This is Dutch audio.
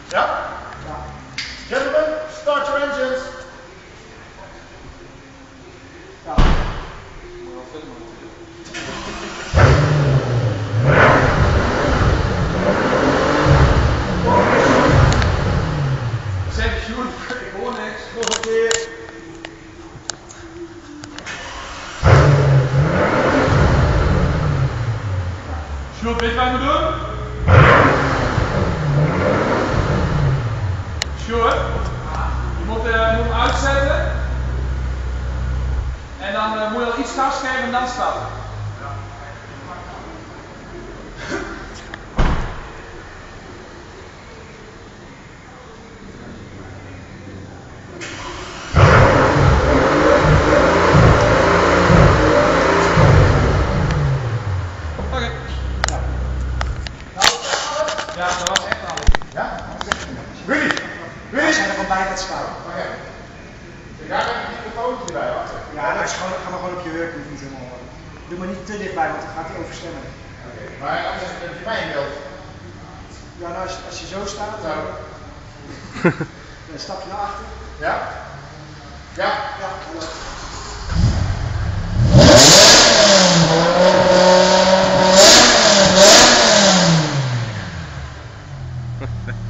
Ja? Ja. Gentlemen, start your engines. Ja. Zeg, Sjoerd, ik hoor niks. Nog een keer. Sjoerd, weet je wat je moet doen? Sjoerd, je moet hem uitzetten. En dan moet je al iets gas geven en dan starten. Oké. Ja, dat was echt alles. Ja? Willy! Willy! We zijn er gewoon bij dat spel. Oké. Daar heb ik een microfoontje bij, wacht even. Ja, dat is gewoon, ga maar gewoon op je hurk, hoeft niet helemaal. Doe maar niet te dichtbij, want dan gaat hij overstemmen. Oké, maar anders heb je mij in beeld. Ja, nou als je zo staat, Zo. dan stap je naar achter. Ja? Ja? Ja, hallo. Ha ha.